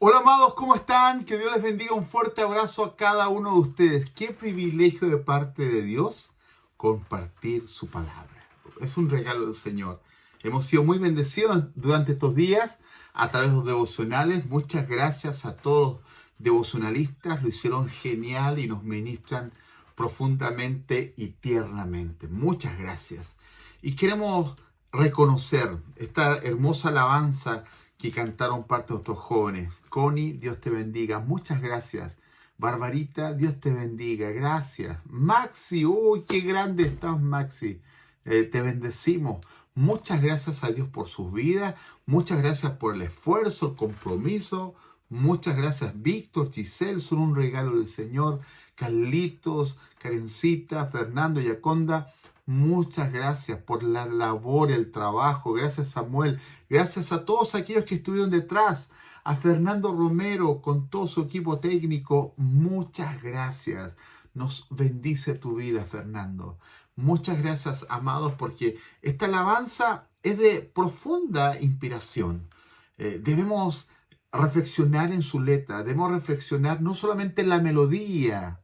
Hola amados, ¿cómo están? Que Dios les bendiga. Un fuerte abrazo a cada uno de ustedes. Qué privilegio de parte de Dios compartir su palabra. Es un regalo del Señor. Hemos sido muy bendecidos durante estos días a través de los devocionales. Muchas gracias a todos los devocionalistas. Lo hicieron genial y nos ministran profundamente y tiernamente. Muchas gracias. Y queremos reconocer esta hermosa alabanza que cantaron parte de nuestros jóvenes. Connie, Dios te bendiga. Muchas gracias. Barbarita, Dios te bendiga. Gracias. Maxi, uy, qué grande estás, Maxi. Te bendecimos. Muchas gracias a Dios por sus vidas. Muchas gracias por el esfuerzo, el compromiso. Muchas gracias, Víctor, Giselle, son un regalo del Señor. Carlitos, Karencita, Fernando, Yaconda. Muchas gracias por la labor, el trabajo. Gracias, Samuel. Gracias a todos aquellos que estuvieron detrás. A Fernando Romero con todo su equipo técnico. Muchas gracias. Nos bendice tu vida, Fernando. Muchas gracias, amados, porque esta alabanza es de profunda inspiración. Debemos reflexionar en su letra. Debemos reflexionar no solamente en la melodía.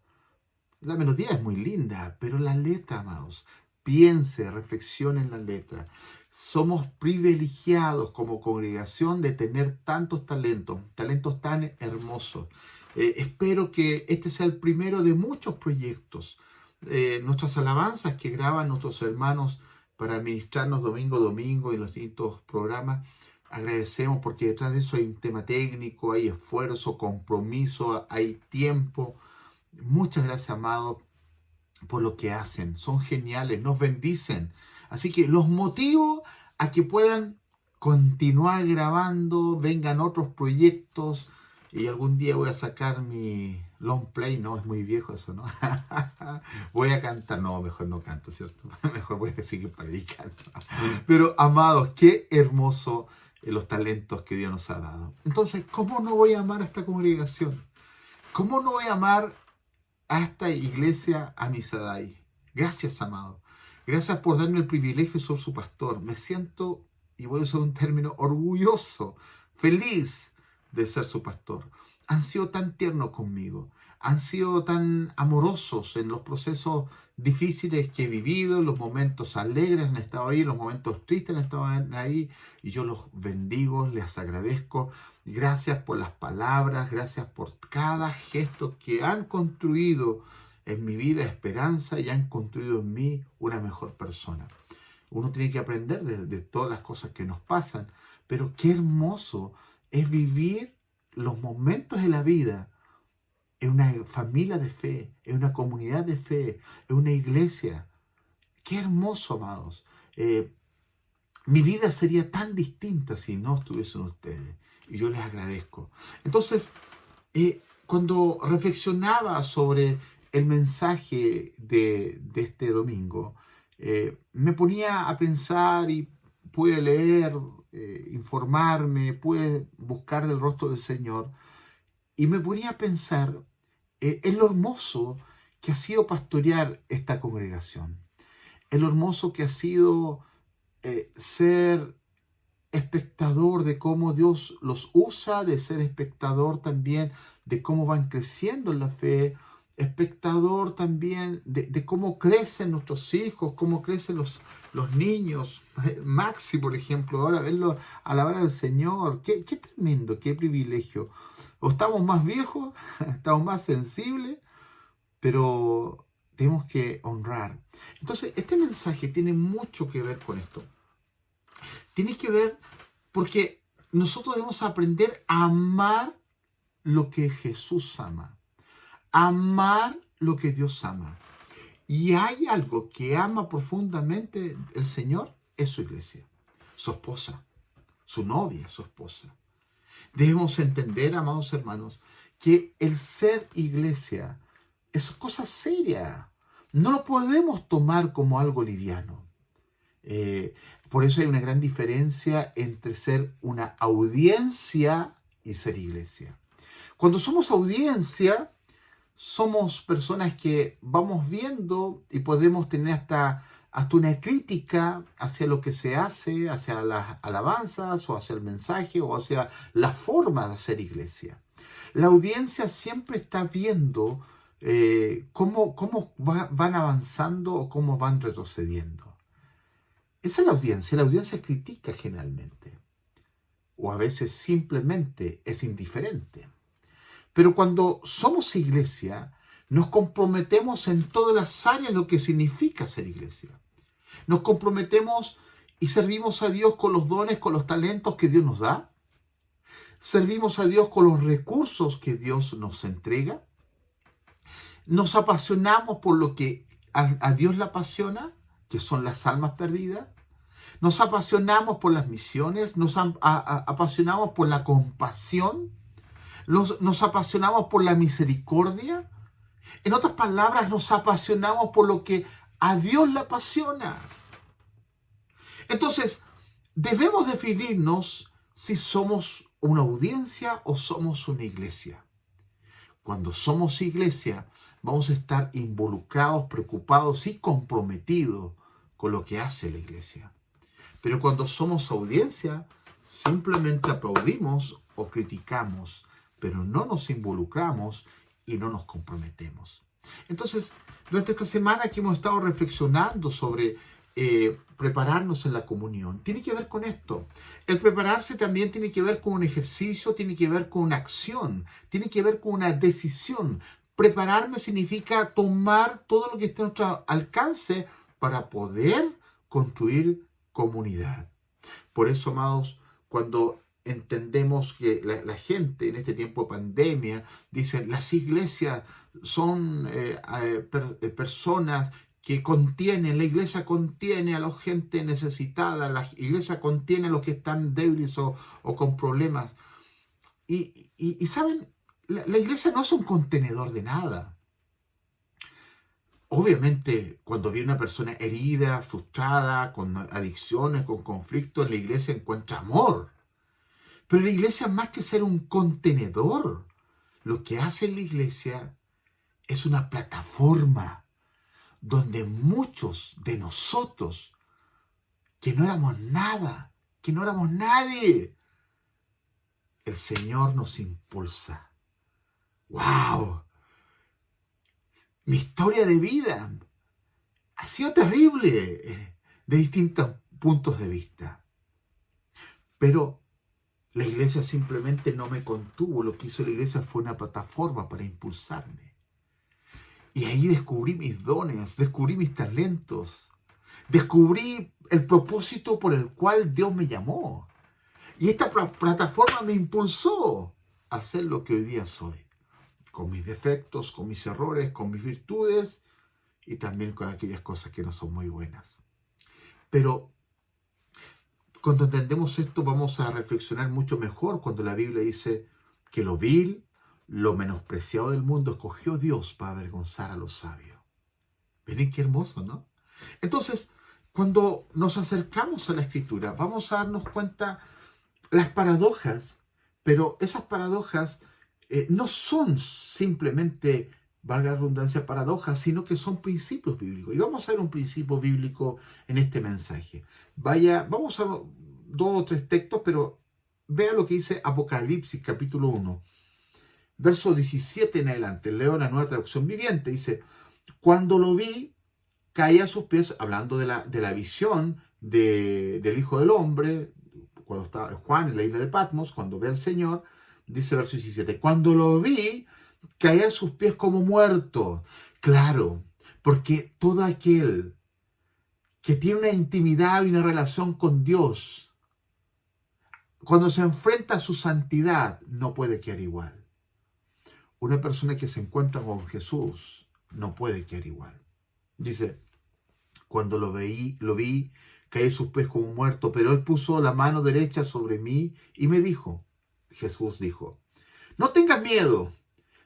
La melodía es muy linda, pero la letra, amados. Piense, reflexione en la letra. Somos privilegiados como congregación de tener tantos talentos tan hermosos. Espero que este sea el primero de muchos proyectos. Nuestras alabanzas que graban nuestros hermanos para ministrarnos domingo a domingo en los distintos programas, agradecemos porque detrás de eso hay un tema técnico, hay esfuerzo, compromiso, hay tiempo. Muchas gracias, amados, por lo que hacen. Son geniales, nos bendicen. Así que los motivo a que puedan continuar grabando, vengan otros proyectos y algún día voy a sacar mi long play. No, es muy viejo eso, ¿no? Voy a cantar. No, mejor no canto, ¿cierto? Mejor voy a seguir predicando. Pero, amados, qué hermoso los talentos que Dios nos ha dado. Entonces, ¿cómo no voy a amar a esta congregación? ¿Cómo no voy a amar a esta iglesia Amisadai? Gracias, amado. Gracias por darme el privilegio de ser su pastor. Me siento, y voy a usar un término, orgulloso, feliz de ser su pastor. Han sido tan tiernos conmigo. Han sido tan amorosos en los procesos difíciles que he vivido, en los momentos alegres han estado ahí, en los momentos tristes han estado ahí, y yo los bendigo, les agradezco. Gracias por las palabras, gracias por cada gesto que han construido en mi vida esperanza y han construido en mí una mejor persona. Uno tiene que aprender de todas las cosas que nos pasan, pero qué hermoso es vivir los momentos de la vida en una familia de fe, en una comunidad de fe, en una iglesia. Qué hermoso, amados. Mi vida sería tan distinta si no estuviesen ustedes. Y yo les agradezco. Entonces, cuando reflexionaba sobre el mensaje de este domingo, me ponía a pensar y pude leer, informarme, pude buscar del rostro del Señor. Y me ponía a pensar en lo hermoso que ha sido pastorear esta congregación. En lo hermoso que ha sido ser espectador de cómo Dios los usa, de ser espectador también de cómo van creciendo en la fe, espectador también de cómo crecen nuestros hijos, cómo crecen los niños. Maxi, por ejemplo, ahora verlo a la hora del Señor. Qué tremendo, qué privilegio. O estamos más viejos, estamos más sensibles, pero tenemos que honrar. Entonces, este mensaje tiene mucho que ver con esto. Tiene que ver porque nosotros debemos aprender a amar lo que Jesús ama. Amar lo que Dios ama. Y hay algo que ama profundamente el Señor, es su iglesia, su esposa, su novia, su esposa. Debemos entender, amados hermanos, que el ser iglesia es cosa seria. No lo podemos tomar como algo liviano. Por eso hay una gran diferencia entre ser una audiencia y ser iglesia. Cuando somos audiencia, somos personas que vamos viendo y podemos tener hasta hasta una crítica hacia lo que se hace, hacia las alabanzas o hacia el mensaje o hacia la forma de hacer iglesia. La audiencia siempre está viendo cómo van avanzando o cómo van retrocediendo. Esa es la audiencia. La audiencia critica generalmente. O a veces simplemente es indiferente. Pero cuando somos iglesia, nos comprometemos en todas las áreas lo que significa ser iglesia. Nos comprometemos y servimos a Dios con los dones, con los talentos que Dios nos da. Servimos a Dios con los recursos que Dios nos entrega. Nos apasionamos por lo que a Dios le apasiona, que son las almas perdidas. Nos apasionamos por las misiones, nos apasionamos por la compasión, nos apasionamos por la misericordia. En otras palabras, nos apasionamos por lo que a Dios le apasiona. Entonces, debemos definirnos si somos una audiencia o somos una iglesia. Cuando somos iglesia, vamos a estar involucrados, preocupados y comprometidos con lo que hace la iglesia. Pero cuando somos audiencia, simplemente aplaudimos o criticamos, pero no nos involucramos y no nos comprometemos. Entonces, durante esta semana que hemos estado reflexionando sobre prepararnos en la comunión, tiene que ver con esto. El prepararse también tiene que ver con un ejercicio, tiene que ver con una acción, tiene que ver con una decisión. Prepararme significa tomar todo lo que esté a nuestro alcance para poder construir comunidad. Por eso, amados, cuando entendemos que la gente en este tiempo de pandemia dice las iglesias son personas que contienen, la iglesia contiene a la gente necesitada, la iglesia contiene a los que están débiles o con problemas. Y ¿saben? La iglesia no es un contenedor de nada. Obviamente, cuando viene una persona herida, frustrada, con adicciones, con conflictos, la iglesia encuentra amor. Pero la iglesia, más que ser un contenedor, lo que hace la iglesia es una plataforma donde muchos de nosotros, que no éramos nada, que no éramos nadie, el Señor nos impulsa. ¡Wow! Mi historia de vida ha sido terrible de distintos puntos de vista. Pero la iglesia simplemente no me contuvo. Lo que hizo la iglesia fue una plataforma para impulsarme. Y ahí descubrí mis dones, descubrí mis talentos, descubrí el propósito por el cual Dios me llamó. Y esta plataforma me impulsó a ser lo que hoy día soy. Con mis defectos, con mis errores, con mis virtudes y también con aquellas cosas que no son muy buenas. Pero cuando entendemos esto vamos a reflexionar mucho mejor cuando la Biblia dice que lo vil, lo menospreciado del mundo escogió Dios para avergonzar a los sabios. Ven qué hermoso, ¿no? Entonces, cuando nos acercamos a la Escritura, vamos a darnos cuenta las paradojas, pero esas paradojas no son simplemente, valga la redundancia, paradojas, sino que son principios bíblicos. Y vamos a ver un principio bíblico en este mensaje. Vamos a 2 o 3 textos, pero vea lo que dice Apocalipsis, capítulo 1, verso 17 en adelante. Leo la Nueva Traducción Viviente. Dice, cuando lo vi, caí a sus pies, hablando de la visión del Hijo del Hombre, cuando está Juan en la isla de Patmos, cuando ve al Señor. Dice verso 17, cuando lo vi, caí a sus pies como muerto. Claro, porque todo aquel que tiene una intimidad y una relación con Dios, cuando se enfrenta a su santidad, no puede quedar igual. Una persona que se encuentra con Jesús no puede quedar igual. Dice, cuando lo vi, caí a sus pies como muerto, pero Él puso la mano derecha sobre mí y me dijo, Jesús dijo, no tengas miedo,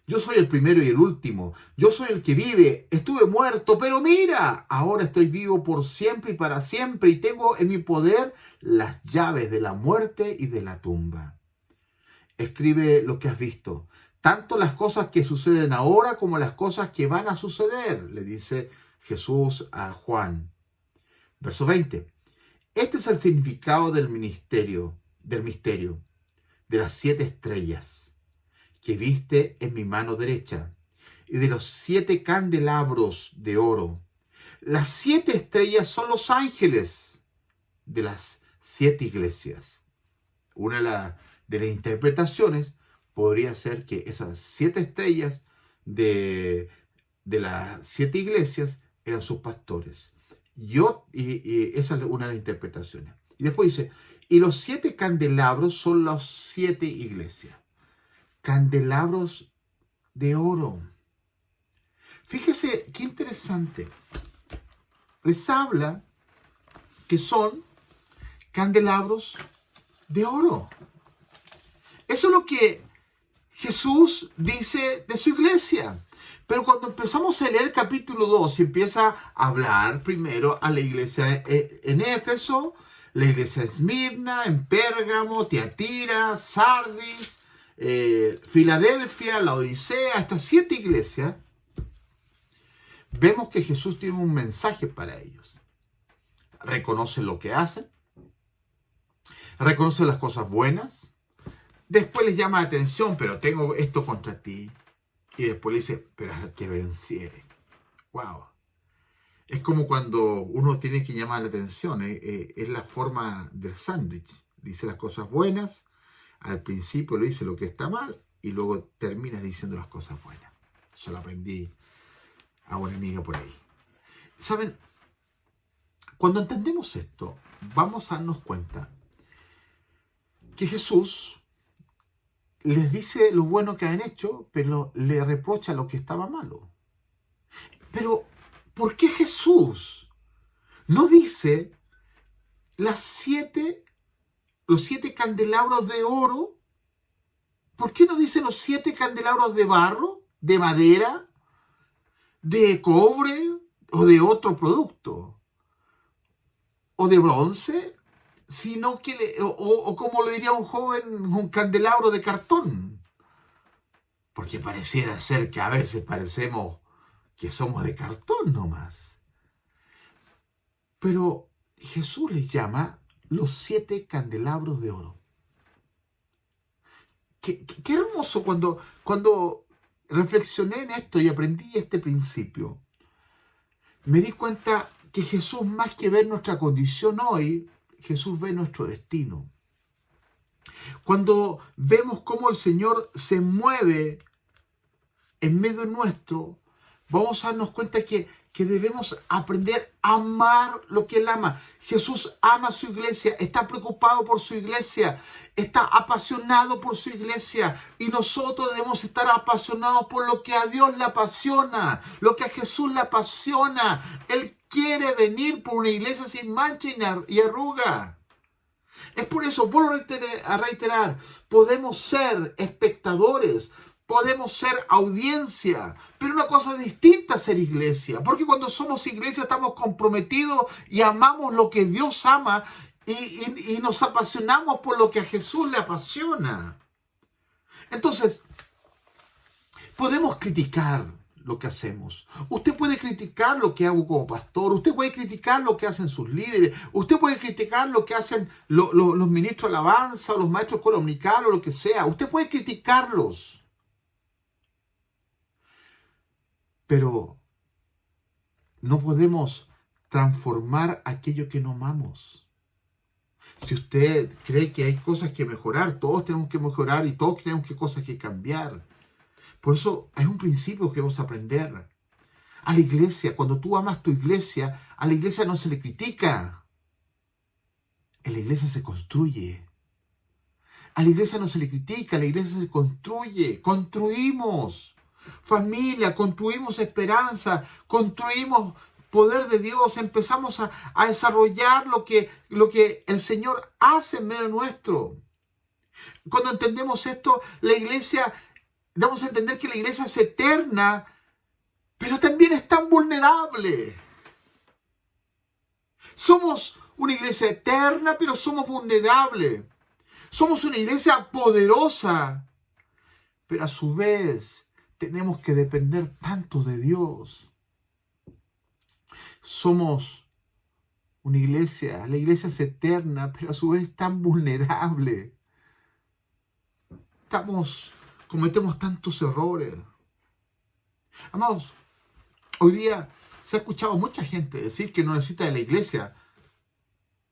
yo soy el primero y el último, yo soy el que vive, estuve muerto, pero mira, ahora estoy vivo por siempre y para siempre y tengo en mi poder las llaves de la muerte y de la tumba. Escribe lo que has visto, tanto las cosas que suceden ahora como las cosas que van a suceder, le dice Jesús a Juan. Verso 20. Este es el significado del misterio de las 7 estrellas que viste en mi mano derecha y de los 7 candelabros de oro. Las 7 estrellas son los ángeles de las 7 iglesias. Una de las interpretaciones podría ser que esas 7 estrellas de las 7 iglesias eran sus pastores. Y esa es una de las interpretaciones. Y después dice, y los 7 candelabros son las 7 iglesias. Candelabros de oro. Fíjese qué interesante. Les habla que son candelabros de oro. Eso es lo que Jesús dice de su iglesia. Pero cuando empezamos a leer el capítulo 2, empieza a hablar primero a la iglesia en Éfeso, la iglesia de Esmirna, en Pérgamo, Tiatira, Sardis, Filadelfia, la Odisea, estas 7 iglesias. Vemos que Jesús tiene un mensaje para ellos. Reconoce lo que hacen, reconoce las cosas buenas, después les llama la atención, pero tengo esto contra ti. Y después le dice, pero al que venciere. ¡Wow! Es como cuando uno tiene que llamar la atención. Es la forma del sándwich. Dice las cosas buenas, al principio le dice lo que está mal, y luego termina diciendo las cosas buenas. Eso lo aprendí a una amiga por ahí. ¿Saben? Cuando entendemos esto, vamos a darnos cuenta que Jesús les dice lo bueno que han hecho, pero le reprocha lo que estaba malo. Pero, ¿por qué Jesús no dice los 7 candelabros de oro? ¿Por qué no dice los 7 candelabros de barro, de madera, de cobre o de otro producto? ¿O de bronce? Sino que, o como lo diría un joven, un candelabro de cartón. Porque pareciera ser que a veces parecemos que somos de cartón nomás. Pero Jesús les llama los 7 candelabros de oro. Qué hermoso cuando reflexioné en esto y aprendí este principio. Me di cuenta que Jesús, más que ver nuestra condición hoy, Jesús ve nuestro destino. Cuando vemos cómo el Señor se mueve en medio nuestro, vamos a darnos cuenta que debemos aprender a amar lo que Él ama. Jesús ama a su iglesia, está preocupado por su iglesia, está apasionado por su iglesia. Y nosotros debemos estar apasionados por lo que a Dios le apasiona, lo que a Jesús le apasiona. Él quiere venir por una iglesia sin mancha y arruga. Es por eso, vuelvo a reiterar, podemos ser espectadores, podemos ser audiencia, pero una cosa distinta es ser iglesia, porque cuando somos iglesia estamos comprometidos y amamos lo que Dios ama y nos apasionamos por lo que a Jesús le apasiona. Entonces, podemos criticar lo que hacemos. Usted puede criticar lo que hago como pastor, usted puede criticar lo que hacen sus líderes, usted puede criticar lo que hacen los ministros de alabanza, o los maestros comunicales, o lo que sea. Usted puede criticarlos. Pero no podemos transformar aquello que no amamos. Si usted cree que hay cosas que mejorar, todos tenemos que mejorar y todos tenemos cosas que cambiar. Por eso hay un principio que debemos aprender. A la iglesia, cuando tú amas tu iglesia, a la iglesia no se le critica. En la iglesia se construye. A la iglesia no se le critica, a la iglesia se construye. Construimos familia, construimos esperanza, construimos poder de Dios, empezamos a desarrollar lo que el Señor hace en medio nuestro. Cuando entendemos esto, la iglesia, debemos entender que la iglesia es eterna, pero también es tan vulnerable. Somos una iglesia eterna, pero somos vulnerables. Somos una iglesia poderosa, pero a su vez tenemos que depender tanto de Dios. Somos la iglesia es eterna, pero a su vez tan vulnerable. Cometemos tantos errores. Amados, hoy día se ha escuchado mucha gente decir que no necesita de la iglesia,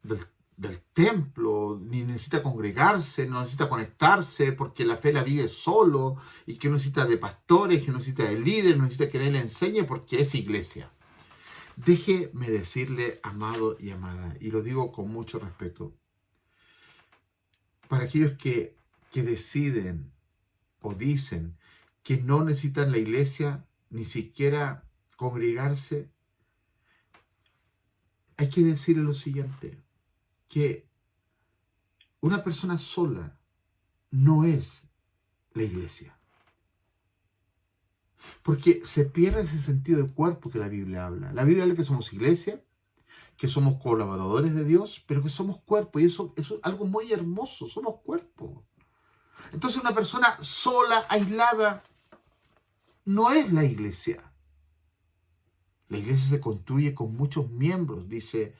del templo, ni necesita congregarse, no necesita conectarse, porque la fe la vive solo, y que no necesita de pastores, que no necesita de líderes, no necesita que nadie le enseñe, porque es iglesia. Déjeme decirle, amado y amada, y lo digo con mucho respeto, para aquellos que deciden o dicen que no necesitan la iglesia, ni siquiera congregarse, hay que decirle lo siguiente, que una persona sola no es la iglesia. Porque se pierde ese sentido de cuerpo que la Biblia habla. La Biblia habla que somos iglesia, que somos colaboradores de Dios, pero que somos cuerpo. Y eso es algo muy hermoso, somos cuerpo. Entonces una persona sola, aislada, no es la iglesia. La iglesia se construye con muchos miembros, dice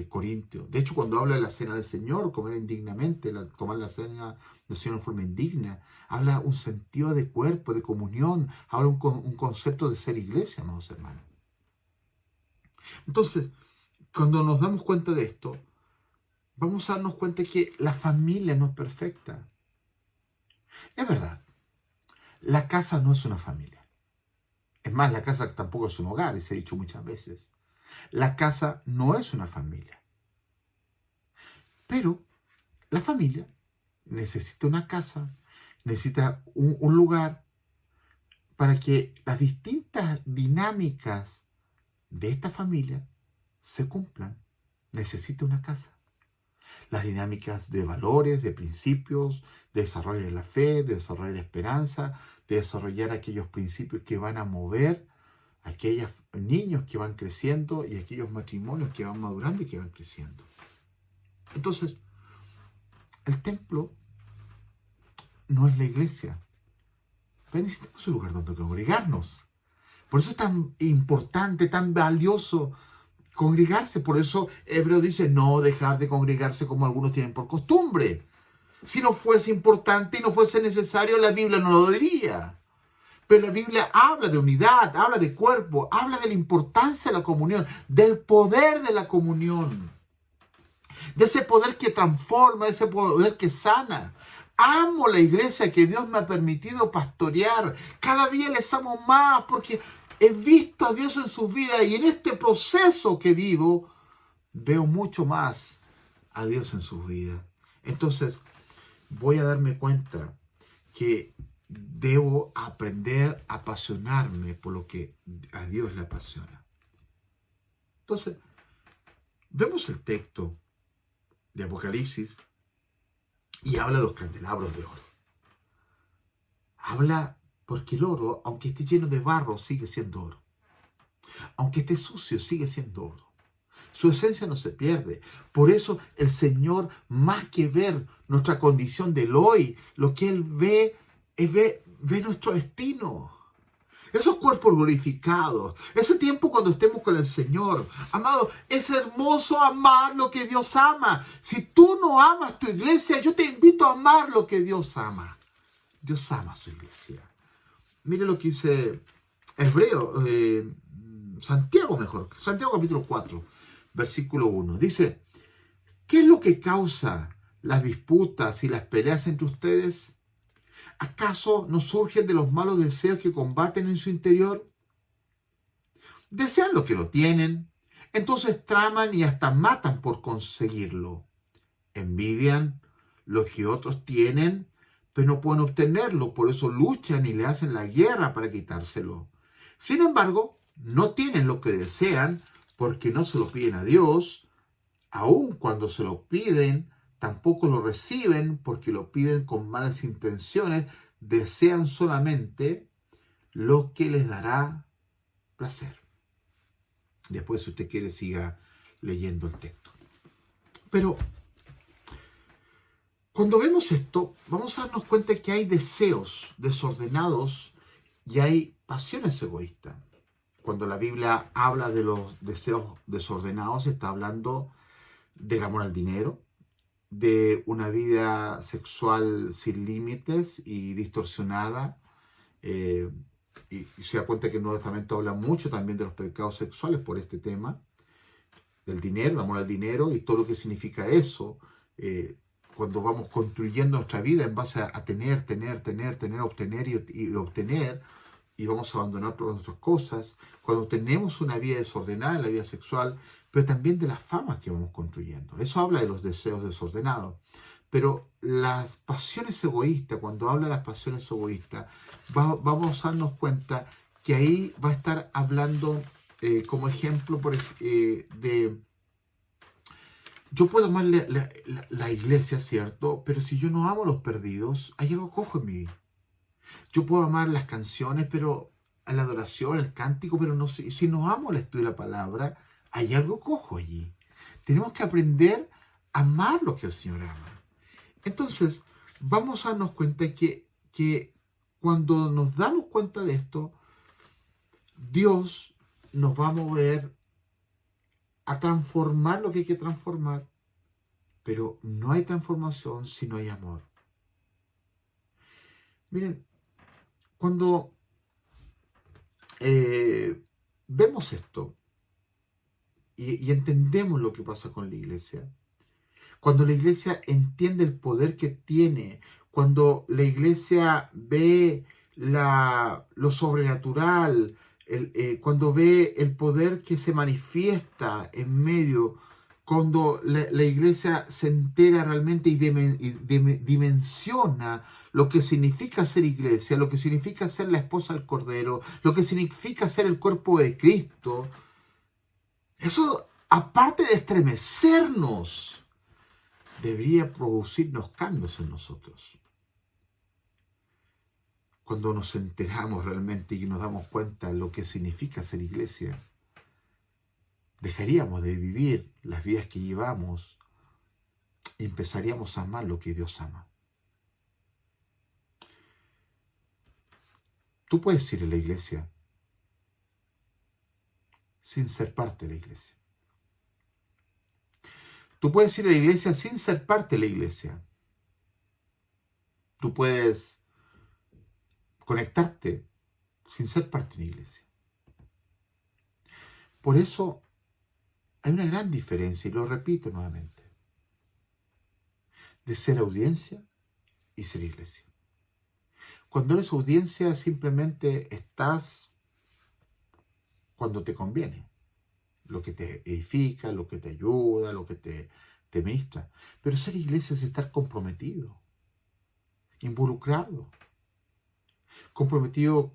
Corintios. De hecho, cuando habla de la cena del Señor, comer indignamente, tomar la cena del Señor en forma indigna, habla un sentido de cuerpo, de comunión, habla un concepto de ser iglesia, amados hermanos. Entonces, cuando nos damos cuenta de esto, vamos a darnos cuenta que la familia no es perfecta. Es verdad, la casa no es una familia. Es más, la casa tampoco es un hogar, y se ha dicho muchas veces. La casa no es una familia. Pero la familia necesita una casa, necesita un lugar para que las distintas dinámicas de esta familia se cumplan. Necesita una casa. Las dinámicas de valores, de principios, de desarrollo de la fe, de desarrollo de la esperanza, de desarrollar aquellos principios que van a mover a aquellos niños que van creciendo y aquellos matrimonios que van madurando y que van creciendo. Entonces, el templo no es la iglesia, pero necesitamos un lugar donde congregarnos. Por eso es tan importante, tan valioso congregarse. Por eso Hebreo dice no dejar de congregarse como algunos tienen por costumbre. Si no fuese importante y no fuese necesario, la Biblia no lo diría. Pero la Biblia habla de unidad, habla de cuerpo, habla de la importancia de la comunión, del poder de la comunión, de ese poder que transforma, de ese poder que sana. Amo la iglesia que Dios me ha permitido pastorear. Cada día les amo más porque he visto a Dios en sus vidas y en este proceso que vivo veo mucho más a Dios en sus vidas. Entonces voy a darme cuenta que debo aprender a apasionarme por lo que a Dios le apasiona. Entonces, vemos el texto de Apocalipsis y habla de los candelabros de oro. Habla porque el oro, aunque esté lleno de barro, sigue siendo oro. Aunque esté sucio, sigue siendo oro. Su esencia no se pierde. Por eso el Señor, más que ver nuestra condición del hoy, lo que Él ve nuestro destino. Esos cuerpos glorificados, ese tiempo cuando estemos con el Señor. Amado, es hermoso amar lo que Dios ama. Si tú no amas tu iglesia, yo te invito a amar lo que Dios ama. Dios ama a su iglesia. Mire lo que dice Santiago capítulo 4, versículo 1. Dice, ¿qué es lo que causa las disputas y las peleas entre ustedes? ¿Acaso no surgen de los malos deseos que combaten en su interior? Desean lo que lo tienen, entonces traman y hasta matan por conseguirlo. Envidian lo que otros tienen, pero no pueden obtenerlo, por eso luchan y le hacen la guerra para quitárselo. Sin embargo, no tienen lo que desean porque no se lo piden a Dios. Aun cuando se lo piden, tampoco lo reciben porque lo piden con malas intenciones. Desean solamente lo que les dará placer. Después, si usted quiere, siga leyendo el texto. Pero cuando vemos esto, vamos a darnos cuenta que hay deseos desordenados y hay pasiones egoístas. cuando la Biblia habla de los deseos desordenados, está hablando del amor al dinero, de una vida sexual sin límites y distorsionada. eh, y se da cuenta que el Nuevo Testamento habla mucho también de los pecados sexuales por este tema, del dinero, el amor al dinero y todo lo que significa eso. Cuando vamos construyendo nuestra vida en base a tener, obtener y obtener, y vamos a abandonar todas nuestras cosas, cuando tenemos una vida desordenada en la vida sexual, pero también de las famas que vamos construyendo. Eso habla de los deseos desordenados. Pero las pasiones egoístas, cuando habla de las pasiones egoístas, vamos a darnos cuenta que ahí va a estar hablando como ejemplo de... Yo puedo amar la iglesia, ¿cierto? Pero si yo no amo a los perdidos, hay algo cojo en mi vida. Yo puedo amar las canciones, pero a la adoración, el cántico, pero no, si no amo el estudio de la palabra, hay algo cojo allí. Tenemos que aprender a amar lo que el Señor ama. Entonces, vamos a darnos cuenta que cuando nos damos cuenta de esto, Dios nos va a mover a transformar lo que hay que transformar, pero no hay transformación si no hay amor. Miren, cuando vemos esto y entendemos lo que pasa con la iglesia, cuando la iglesia entiende el poder que tiene, cuando la iglesia ve lo sobrenatural, cuando ve el poder que se manifiesta en medio, cuando la iglesia se entera realmente y dimensiona lo que significa ser iglesia, lo que significa ser la esposa del Cordero, lo que significa ser el cuerpo de Cristo, eso, aparte de estremecernos, debería producirnos cambios en nosotros. Cuando nos enteramos realmente y nos damos cuenta de lo que significa ser iglesia, dejaríamos de vivir las vidas que llevamos y empezaríamos a amar lo que Dios ama. Tú puedes ir a la iglesia sin ser parte de la iglesia. Tú puedes ir a la iglesia sin ser parte de la iglesia. Tú puedes conectarte sin ser parte de la iglesia. Por eso hay una gran diferencia, y lo repito nuevamente, de ser audiencia y ser iglesia. Cuando eres audiencia simplemente estás cuando te conviene, lo que te edifica, lo que te ayuda, lo que te ministra. Pero ser iglesia es estar comprometido, involucrado, comprometido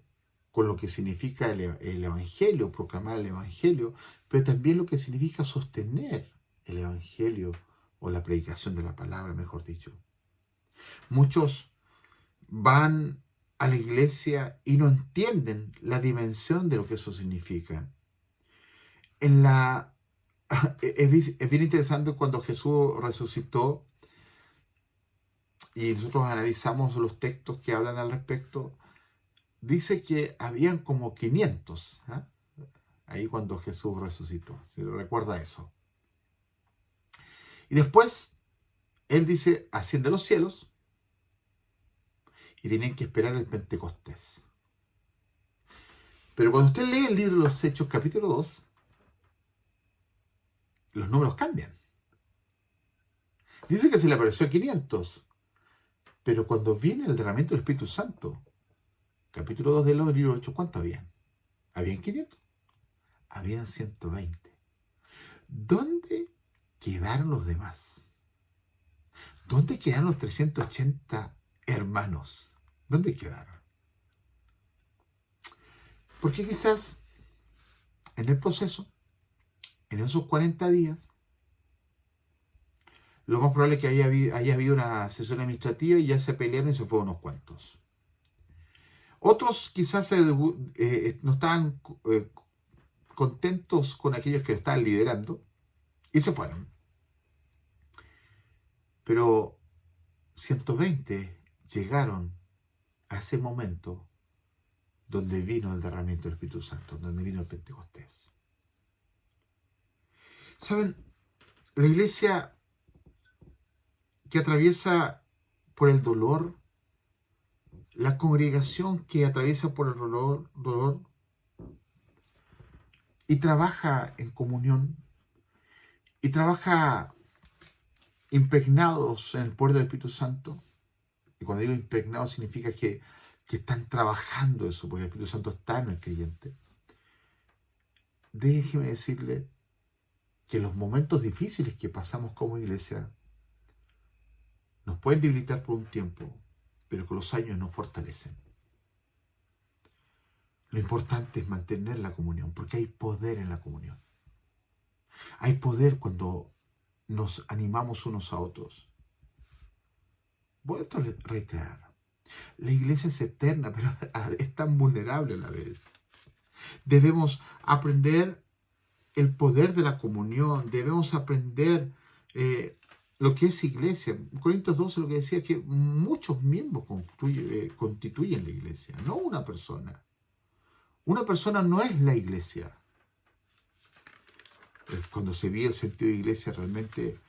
con lo que significa el Evangelio, proclamar el Evangelio, pero también lo que significa sostener el Evangelio o la predicación de la palabra, mejor dicho. Muchos van a la iglesia y no entienden la dimensión de lo que eso significa. Es bien interesante cuando Jesús resucitó y nosotros analizamos los textos que hablan al respecto. Dice que habían como 500, ¿eh? Ahí cuando Jesús resucitó, si recuerda eso. Y después, Él dice, asciende a los cielos y tienen que esperar el Pentecostés. Pero cuando usted lee el libro de los Hechos, capítulo 2, los números cambian. Dice que se le apareció a 500, pero cuando viene el derramamiento del Espíritu Santo, capítulo 2 del libro de los Hechos, ¿cuántos habían? ¿Habían 500? Habían 120. ¿Dónde quedaron los demás? ¿Dónde quedaron los 380 hermanos? ¿Dónde quedaron? Porque quizás en el proceso, en esos 40 días, lo más probable es que haya habido una sesión administrativa y ya se pelearon y se fueron unos cuantos. Otros quizás no estaban contentos con aquellos que estaban liderando y se fueron. Pero 120 llegaron a ese momento donde vino el derramamiento del Espíritu Santo, donde vino el Pentecostés. ¿Saben? La iglesia que atraviesa por el dolor, la congregación que atraviesa por el dolor y trabaja en comunión y trabaja impregnados en el poder del Espíritu Santo. Y cuando digo impregnados significa que están trabajando eso, porque el Espíritu Santo está en el creyente. Déjeme decirle que los momentos difíciles que pasamos como iglesia nos pueden debilitar por un tiempo, pero que los años nos fortalecen. Lo importante es mantener la comunión, porque hay poder en la comunión. Hay poder cuando nos animamos unos a otros. Voy a reiterar. La iglesia es eterna, pero es tan vulnerable a la vez. Debemos aprender el poder de la comunión. Debemos aprender lo que es iglesia. Corintios 12 lo que decía es que muchos miembros constituyen la iglesia, no una persona. Una persona no es la iglesia. Cuando se vive el sentido de iglesia, realmente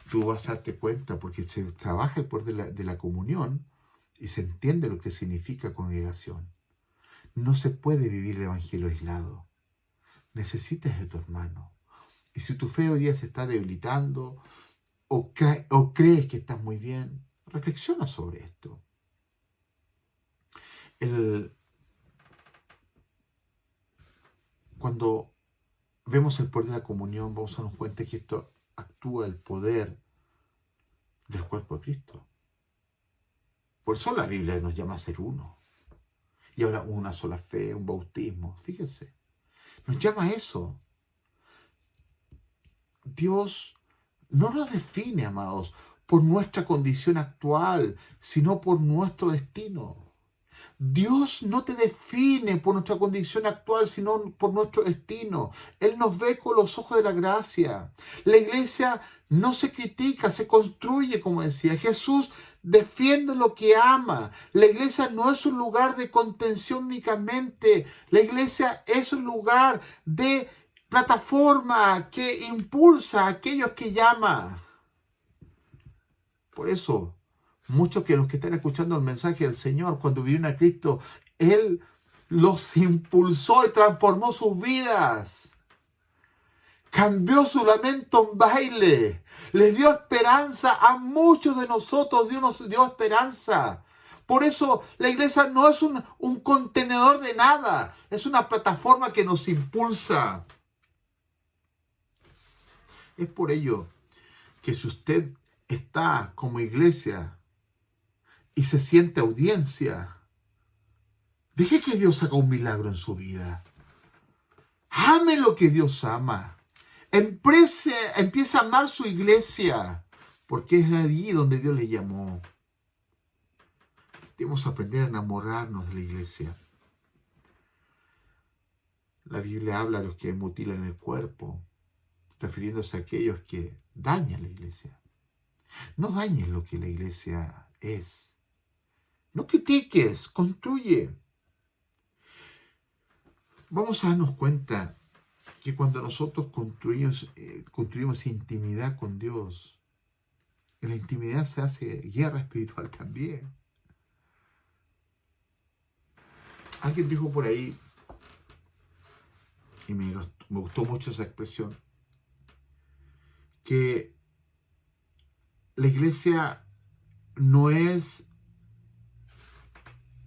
tú vas a darte cuenta, porque se trabaja el poder de la comunión y se entiende lo que significa congregación. No se puede vivir el evangelio aislado. Necesitas de tu hermano. Y si tu fe hoy día se está debilitando o crees que estás muy bien, reflexiona sobre esto. Cuando vemos el poder de la comunión, vamos a darnos cuenta que esto actúa el poder del cuerpo de Cristo. Por eso la Biblia nos llama a ser uno. Y habla una sola fe, un bautismo. Fíjense. Nos llama a eso. Dios no nos define, amados, por nuestra condición actual, sino por nuestro destino. Dios no te define por nuestra condición actual, sino por nuestro destino. Él nos ve con los ojos de la gracia. La iglesia no se critica, se construye, como decía. Jesús defiende lo que ama. La iglesia no es un lugar de contención únicamente. La iglesia es un lugar de plataforma que impulsa a aquellos que llama. Por eso, muchos que los que están escuchando el mensaje del Señor, cuando vinieron a Cristo, Él los impulsó y transformó sus vidas. Cambió su lamento en baile. Les dio esperanza a muchos de nosotros. Dios nos dio esperanza. Por eso la iglesia no es un contenedor de nada. Es una plataforma que nos impulsa. Es por ello que si usted está como iglesia y se siente audiencia, deje que Dios haga un milagro en su vida. Ame lo que Dios ama. Empieza a amar su iglesia, porque es allí donde Dios le llamó. Debemos aprender a enamorarnos de la iglesia. La Biblia habla de los que mutilan el cuerpo, refiriéndose a aquellos que dañan la iglesia. No dañes lo que la iglesia es. No critiques, construye. Vamos a darnos cuenta que cuando nosotros construimos intimidad con Dios, en la intimidad se hace guerra espiritual también. Alguien dijo por ahí, y me gustó mucho esa expresión, que la iglesia no es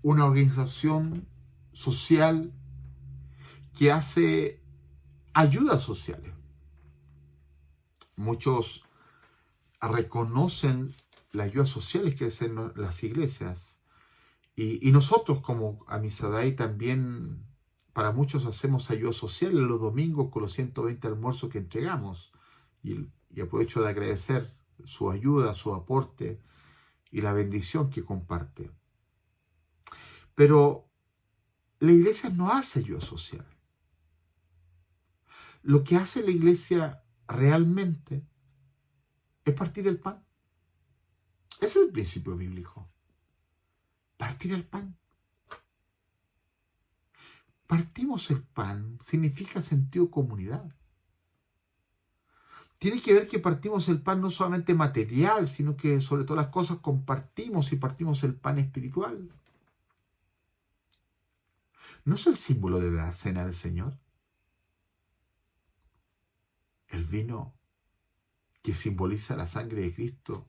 una organización social que hace ayudas sociales. Muchos reconocen las ayudas sociales que hacen las iglesias y nosotros como Amisadai también para muchos hacemos ayuda social los domingos con los 120 almuerzos que entregamos y aprovecho de agradecer su ayuda, su aporte y la bendición que comparte. Pero la iglesia no hace ayuda social. Lo que hace la iglesia realmente es partir el pan. Ese es el principio bíblico. Partir el pan. Partimos el pan significa sentido de comunidad. Tiene que ver que partimos el pan no solamente material, sino que sobre todas las cosas compartimos y partimos el pan espiritual. ¿No es el símbolo de la cena del Señor? El vino que simboliza la sangre de Cristo,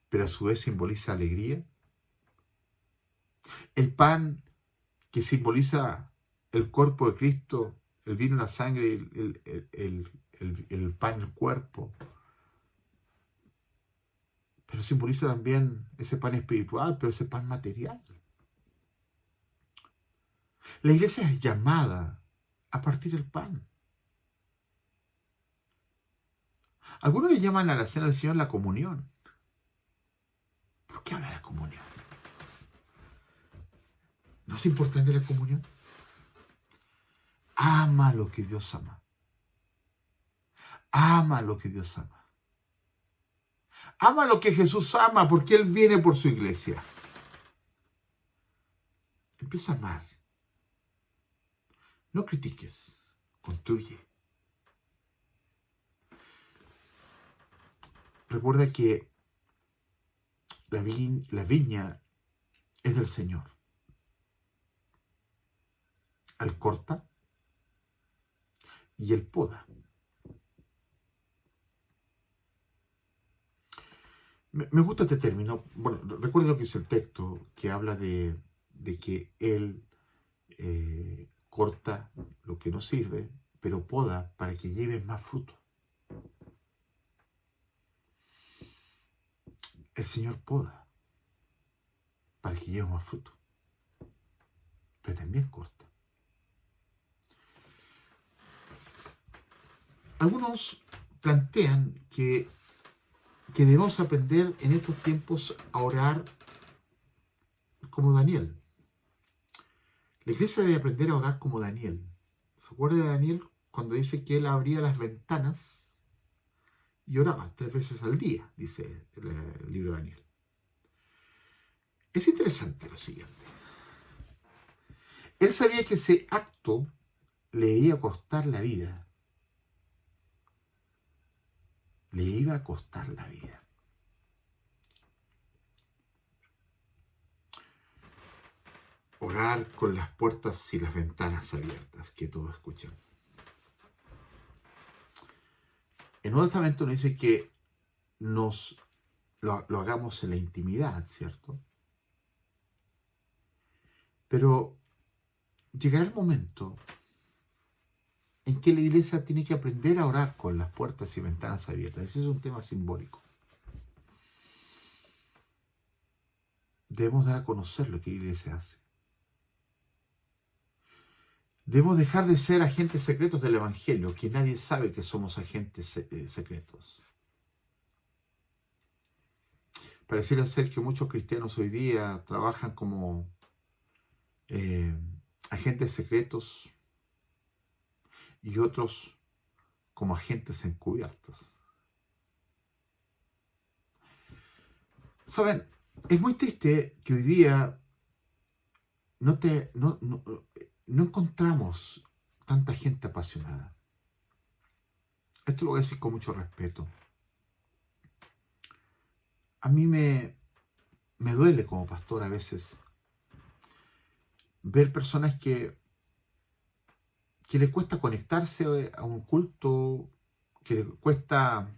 pero a su vez simboliza alegría. El pan que simboliza el cuerpo de Cristo, el vino, la sangre, el pan, el cuerpo. Pero simboliza también ese pan espiritual, pero ese pan material. La iglesia es llamada a partir el pan. Algunos le llaman a la cena del Señor la comunión. ¿Por qué habla de la comunión? ¿No es importante la comunión? Ama lo que Dios ama. Ama lo que Dios ama. Ama lo que Jesús ama porque Él viene por su iglesia. Empieza a amar. No critiques, construye. Recuerda que la viña es del Señor. Él corta y Él poda. Me gusta este término. Bueno, recuerda lo que dice el texto, que habla de que Él corta lo que no sirve, pero poda para que lleve más fruto. El Señor poda para que lleve más fruto, pero también corta. Algunos plantean que debemos aprender en estos tiempos a orar como Daniel. La iglesia debe aprender a orar como Daniel. ¿Se acuerda de Daniel cuando dice que él abría las ventanas y oraba 3 veces al día? Dice el libro de Daniel. Es interesante lo siguiente. Él sabía que ese acto le iba a costar la vida. Le iba a costar la vida. Orar con las puertas y las ventanas abiertas, que todos escuchan. En Nuevo Testamento nos dice que lo hagamos en la intimidad, ¿cierto? Pero llegará el momento en que la iglesia tiene que aprender a orar con las puertas y ventanas abiertas. Ese es un tema simbólico. Debemos dar a conocer lo que la iglesia hace. Debemos dejar de ser agentes secretos del Evangelio, que nadie sabe que somos agentes secretos. Pareciera ser que muchos cristianos hoy día trabajan como agentes secretos y otros como agentes encubiertos. Saben, es muy triste que hoy día no encontramos tanta gente apasionada. Esto lo voy a decir con mucho respeto. A mí me duele como pastor a veces ver personas que les cuesta conectarse a un culto, que les cuesta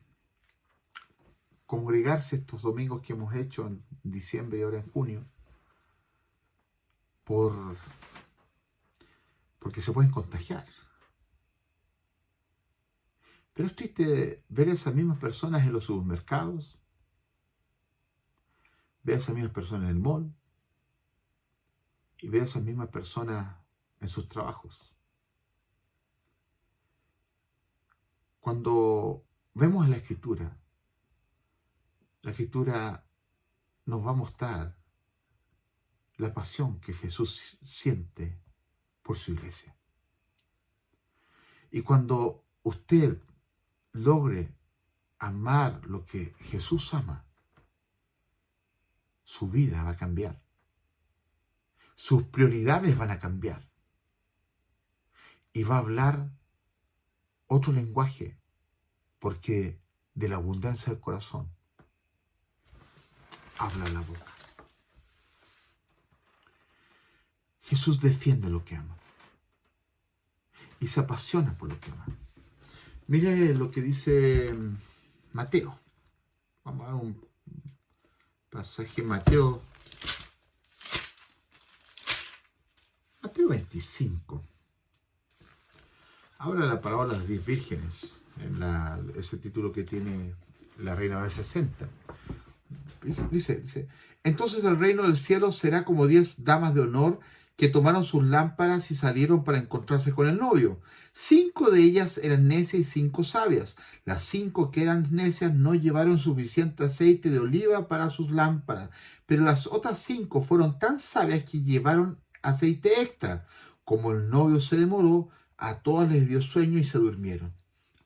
congregarse estos domingos que hemos hecho en diciembre y ahora en junio, porque se pueden contagiar. Pero es triste ver a esas mismas personas en los supermercados, ver a esas mismas personas en el mall y ver a esas mismas personas en sus trabajos. Cuando vemos en la Escritura nos va a mostrar la pasión que Jesús siente por su iglesia. Y cuando usted logre amar lo que Jesús ama, su vida va a cambiar. Sus prioridades van a cambiar. y va a hablar otro lenguaje, porque de la abundancia del corazón habla la boca. Jesús defiende lo que ama y se apasiona por lo que ama. Mire lo que dice Mateo. Vamos a ver un pasaje en Mateo 25. Ahora la parábola de las 10 vírgenes, ese título que tiene la Reina Valera 60. Dice, entonces el reino del cielo será como 10 damas de honor que tomaron sus lámparas y salieron para encontrarse con el novio. 5 de ellas eran necias y 5 sabias. Las 5 que eran necias no llevaron suficiente aceite de oliva para sus lámparas, pero las otras 5 fueron tan sabias que llevaron aceite extra. Como el novio se demoró, a todas les dio sueño y se durmieron.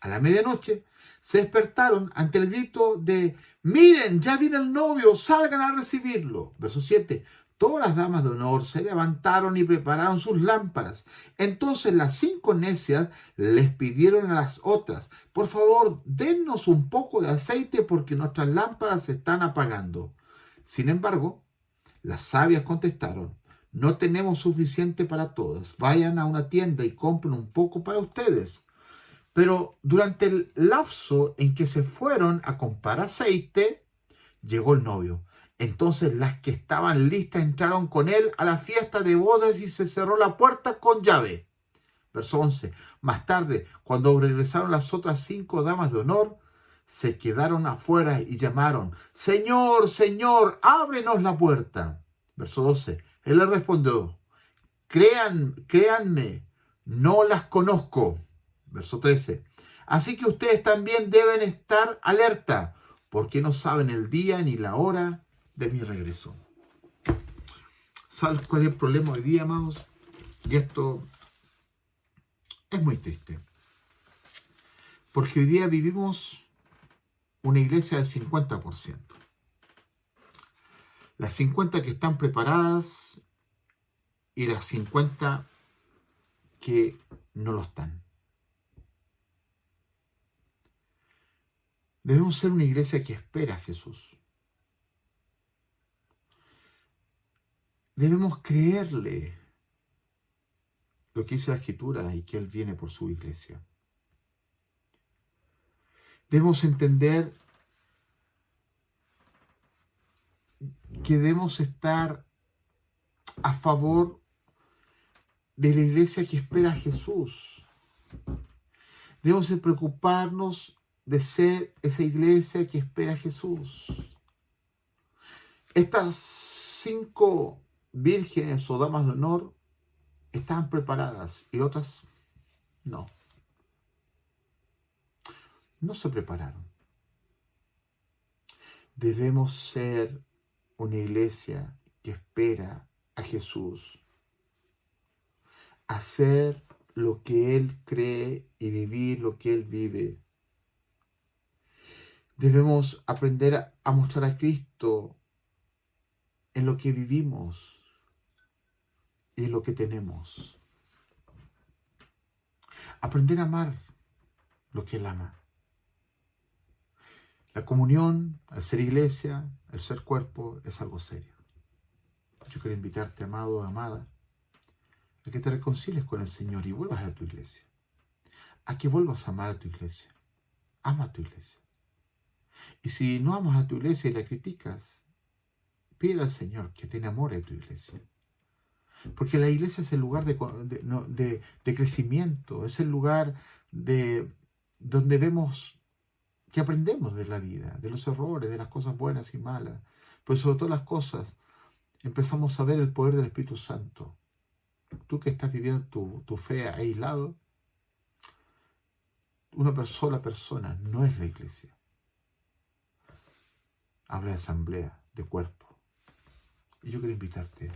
A la medianoche se despertaron ante el grito de: miren, ya viene el novio, salgan a recibirlo. Verso 7. Todas las damas de honor se levantaron y prepararon sus lámparas. Entonces las 5 necias les pidieron a las otras: por favor, dennos un poco de aceite porque nuestras lámparas se están apagando. Sin embargo, las sabias contestaron: no tenemos suficiente para todos. Vayan a una tienda y compren un poco para ustedes. Pero durante el lapso en que se fueron a comprar aceite, llegó el novio. Entonces las que estaban listas entraron con él a la fiesta de bodas y se cerró la puerta con llave. Verso 11. Más tarde, cuando regresaron las otras 5 damas de honor, se quedaron afuera y llamaron: Señor, ábrenos la puerta. Verso 12. Él les respondió: créanme, no las conozco. Verso 13. Así que ustedes también deben estar alerta, porque no saben el día ni la hora de mi regreso. ¿Sabes cuál es el problema hoy día, amados? Y esto es muy triste. Porque hoy día vivimos una iglesia del 50%. Las 50 que están preparadas y las 50 que no lo están. Debemos ser una iglesia que espera a Jesús. Debemos creerle lo que dice la Escritura y que Él viene por su iglesia. Debemos entender que debemos estar a favor de la iglesia que espera a Jesús. Debemos preocuparnos de ser esa iglesia que espera a Jesús. Estas 5 vírgenes o damas de honor estaban preparadas y otras no. No se prepararon. Debemos ser una iglesia que espera a Jesús, hacer lo que Él cree y vivir lo que Él vive. Debemos aprender a mostrar a Cristo en lo que vivimos y en lo que tenemos. Aprender a amar lo que Él ama. La comunión, el ser iglesia, el ser cuerpo, es algo serio. Yo quiero invitarte, amado, amada, a que te reconcilies con el Señor y vuelvas a tu iglesia. A que vuelvas a amar a tu iglesia. Ama a tu iglesia. Y si no amas a tu iglesia y la criticas, pide al Señor que te enamore de tu iglesia. Porque la iglesia es el lugar de crecimiento, es el lugar donde vemos que aprendemos de la vida, de los errores, de las cosas buenas y malas. Pero sobre todas las cosas, empezamos a ver el poder del Espíritu Santo. Tú que estás viviendo tu fe aislado, una sola persona no es la iglesia. Habla de asamblea, de cuerpo. Y yo quiero invitarte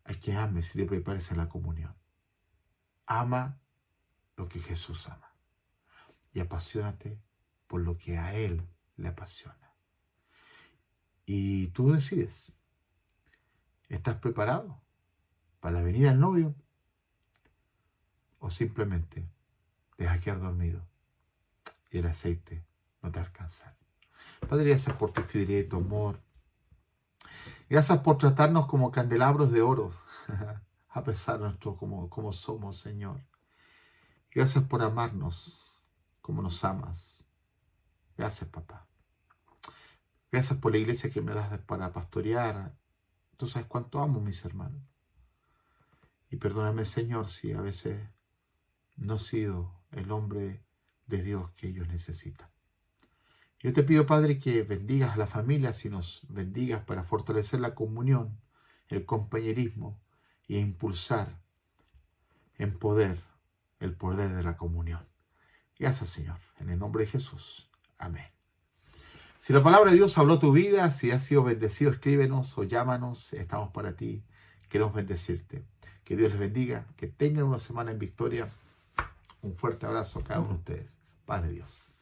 a que ames y te prepares a la comunión. Ama lo que Jesús ama. Y apasionate por lo que a Él le apasiona. Y tú decides. ¿Estás preparado para la venida del novio? o simplemente te vas a quedar dormido y el aceite no te va a alcanzar. Padre, gracias por tu fidelidad y tu amor. Gracias por tratarnos como candelabros de oro, a pesar de nosotros como somos, Señor. Gracias por amarnos como nos amas. Gracias, papá. Gracias por la iglesia que me das para pastorear. Tú sabes cuánto amo a mis hermanos. Y perdóname, Señor, si a veces no he sido el hombre de Dios que ellos necesitan. Yo te pido, Padre, que bendigas a la familia, si nos bendigas para fortalecer la comunión, el compañerismo e impulsar en poder el poder de la comunión. Gracias, Señor. En el nombre de Jesús. Amén. Si la palabra de Dios habló tu vida, si has sido bendecido, escríbenos o llámanos. Estamos para ti. Queremos bendecirte. Que Dios les bendiga. Que tengan una semana en victoria. Un fuerte abrazo a cada uno de ustedes. Paz de Dios.